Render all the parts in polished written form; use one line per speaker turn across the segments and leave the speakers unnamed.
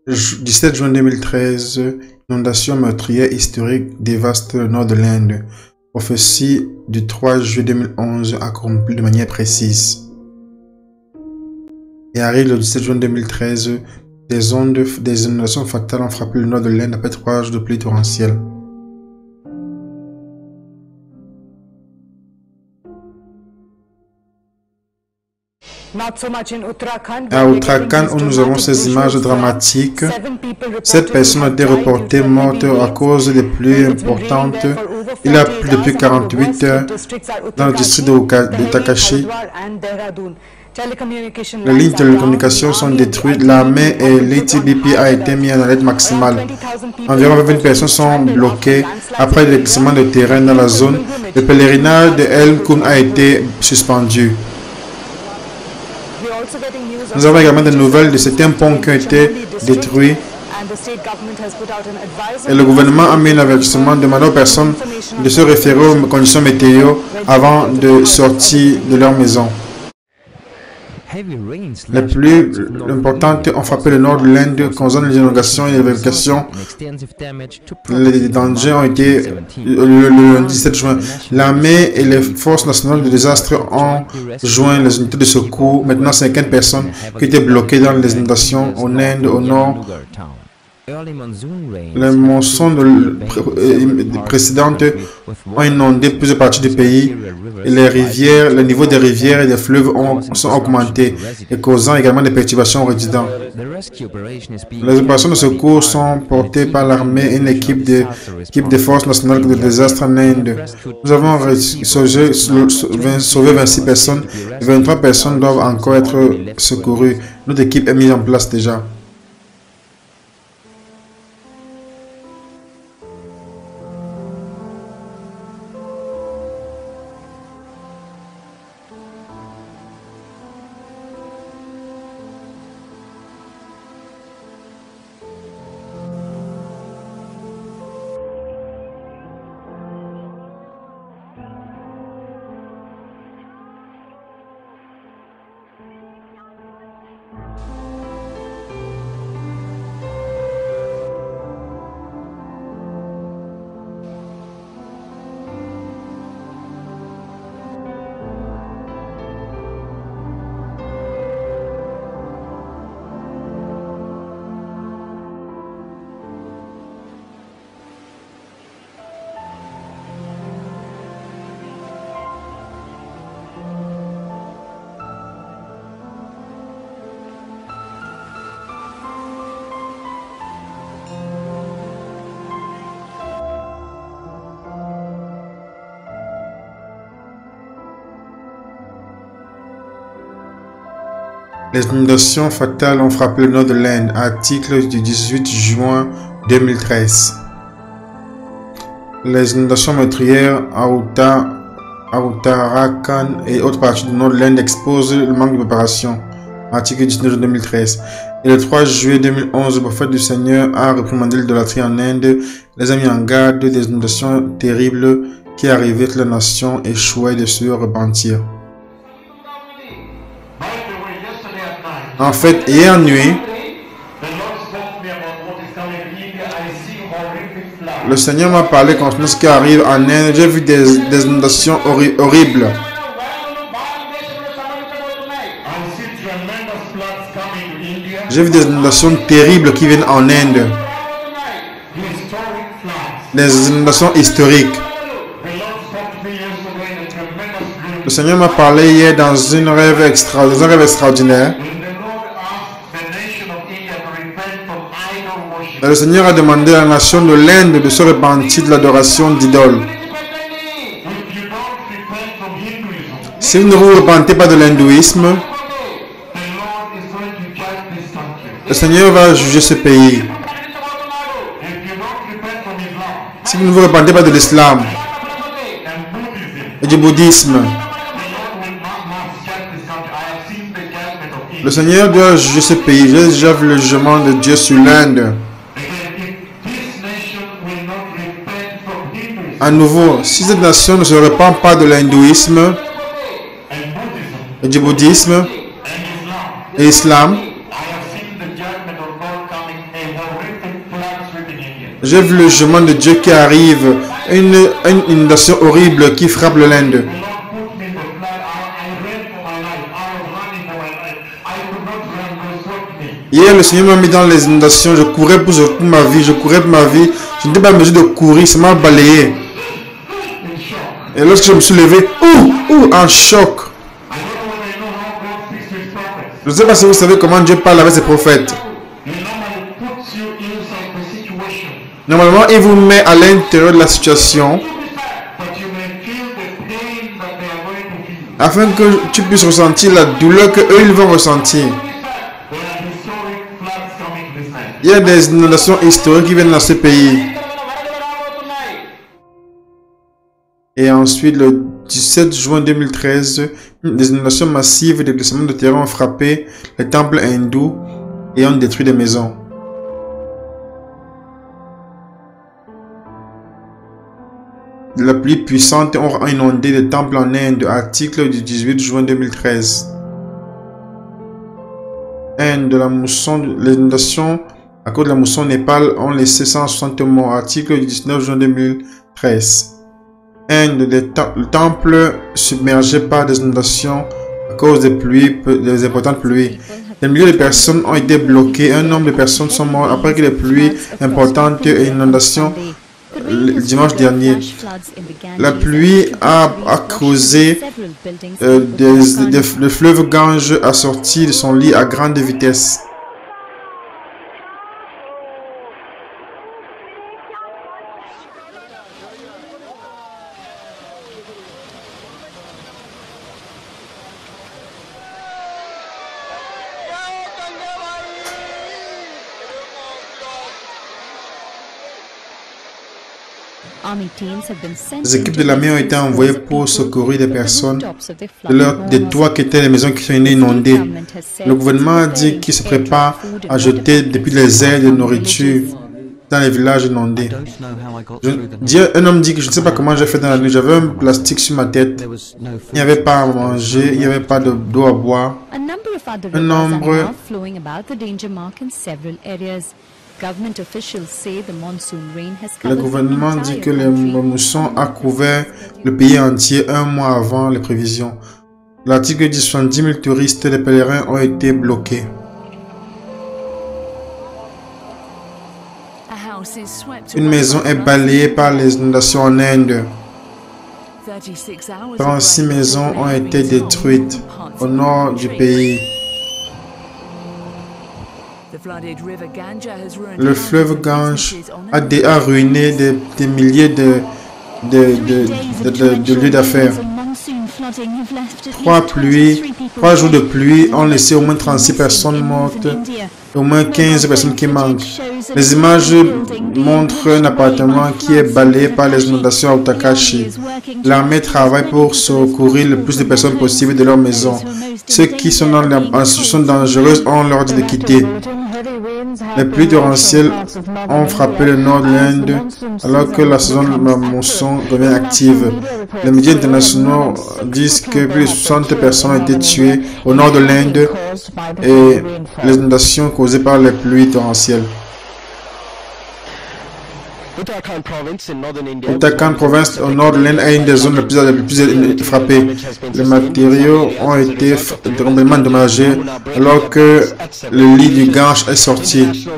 17 juin 2013, inondation meurtrière historique dévaste le nord de l'Inde. Prophétie du 3 juillet 2011 accomplie de manière précise. Et arrive le 17 juin 2013, des inondations fatales ont frappé le nord de l'Inde après 3 jours de pluie torrentielle. À Uttarakhand, où nous avons ces images dramatiques, 7 personnes ont été reportées mortes à cause des pluies importantes. Il y a plu depuis 48 heures dans le district de Takashi. Les lignes de télécommunications sont détruites. L'armée et l'ITBP a été mis en alerte maximale. Environ 20 personnes sont bloquées après le glissement de terrain dans la zone. Le pèlerinage de El Kun a été suspendu. Nous avons également des nouvelles de certains ponts qui ont été détruits. Et le gouvernement a mis un avertissement demandant aux personnes de se référer aux conditions météo avant de sortir de leur maison. Les pluies importantes ont frappé le nord de l'Inde, causant les inondations et l'évacuation. Les dangers ont été le 17 juin. L'armée et les forces nationales de désastre ont joint les unités de secours. Maintenant, 50 personnes qui étaient bloquées dans les inondations en Inde, au nord. Les monsons précédentes ont inondé plusieurs parties du pays et le niveau des rivières et des fleuves sont augmentés et causant également des perturbations aux résidents. Les opérations de secours sont portées par l'armée et une équipe des forces nationales de désastre en Inde. Nous avons sauvé 26 personnes et 23 personnes doivent encore être secourues. Notre équipe est mise en place déjà. Les inondations fatales ont frappé le nord de l'Inde. Article du 18 juin 2013. Les inondations meurtrières à Uttarakhand et autres parties du nord de l'Inde exposent le manque de préparation. Article 19 juin 2013. Et le 3 juillet 2011, le prophète du Seigneur a réprimandé l'idolâtrie en Inde, les a mis en garde des inondations terribles qui arrivaient que la nation échouait de se repentir. En fait, hier nuit, le Seigneur m'a parlé concernant ce qui arrive en Inde. J'ai vu des inondations horribles. J'ai vu des inondations terribles qui viennent en Inde. Des inondations historiques. Le Seigneur m'a parlé hier dans un rêve extraordinaire. Et le Seigneur a demandé à la nation de l'Inde de se repentir de l'adoration d'idoles. Si vous ne vous repentez pas de l'hindouisme, le Seigneur va juger ce pays. Si vous ne vous repentez pas de l'islam et du bouddhisme, le Seigneur doit juger ce pays. J'ai déjà vu le jugement de Dieu sur l'Inde. À nouveau, si cette nation ne se repent pas de l'hindouisme et du bouddhisme et l'islam, J'ai vu le jugement de Dieu qui arrive, une inondation horrible qui frappe l'Inde. Hier, le Seigneur m'a mis dans les inondations, je courais pour ma vie, je courais pour ma vie, je n'étais pas en mesure de courir, ça m'a balayé. Et lorsque je me suis levé, en choc. Je ne sais pas si vous savez comment Dieu parle avec ses prophètes. Normalement, il vous met à l'intérieur de la situation afin que tu puisses ressentir la douleur qu'eux ils vont ressentir. Il y a des inondations historiques qui viennent dans ce pays. Et ensuite, le 17 juin 2013, des inondations massives de glissements de terrain ont frappé les temples hindous et ont détruit des maisons. La pluie puissante a inondé des temples en Inde. Article du 18 juin 2013. Inde, la mousson, les inondations à cause de la mousson au Népal ont laissé 160 morts. Article du 19 juin 2013. Inde, le temple submergé par des inondations à cause des pluies, des importantes pluies. Des milliers de personnes ont été bloquées. Un nombre de personnes sont mortes après que les pluies importantes et inondations le dimanche dernier. La pluie a causé le fleuve Gange a sorti de son lit à grande vitesse. Les équipes de l'armée ont été envoyées pour secourir des personnes des toits qui étaient les maisons qui sont inondées. Le gouvernement a dit qu'il se prépare à jeter depuis les aides de nourriture dans les villages inondés. Un homme dit que je ne sais pas comment j'ai fait dans la nuit. J'avais un plastique sur ma tête. Il n'y avait pas à manger, il n'y avait pas d'eau à boire. Un nombre Le gouvernement dit que le mousson a couvert le pays entier un mois avant les prévisions. L'article dit 70 000 touristes et les pèlerins ont été bloqués. Une maison est balayée par les inondations en Inde. 36 maisons ont été détruites au nord du pays. Le fleuve Gange a ruiné des milliers de lieux d'affaires. 3 jours de pluie ont laissé au moins 36 personnes mortes et au moins 15 personnes qui manquent. Les images montrent un appartement qui est balayé par les inondations à Utakashi. L'armée travaille pour secourir le plus de personnes possible de leur maison. Ceux qui sont en situation dangereuse ont l'ordre de quitter. Les pluies torrentielles ont frappé le nord de l'Inde alors que la saison de la mousson devient active. Les médias internationaux disent que plus de 60 personnes ont été tuées au nord de l'Inde et les inondations causées par les pluies torrentielles. Uttarakhand province au nord de l'Inde est une des zones les plus frappées. Les matériaux ont été complètement endommagés alors que le lit du Gange est sorti.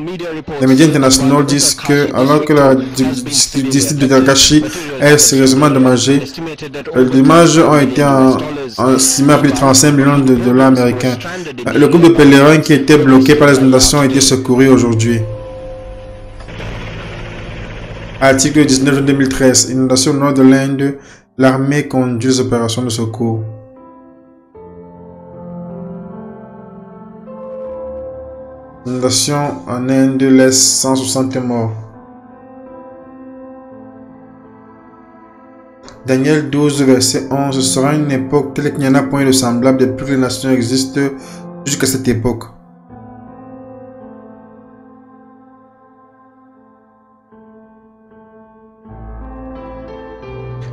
Les médias internationaux disent que alors que le district de Utakashi est sérieusement endommagé, les dommages ont été estimés à plus de 35 millions de dollars américains. Le groupe de pèlerins qui était bloqué par les inondations a été secouru aujourd'hui. Article 19 2013. Inondation au nord de l'Inde. L'armée conduit les opérations de secours. Inondation en Inde laisse 160 morts. Daniel 12, verset 11. Ce sera une époque telle qu'il n'y en a point de semblable depuis que les nations existent jusqu'à cette époque.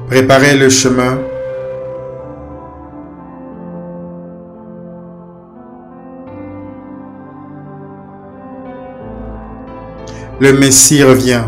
Préparez le chemin. Le Messie revient.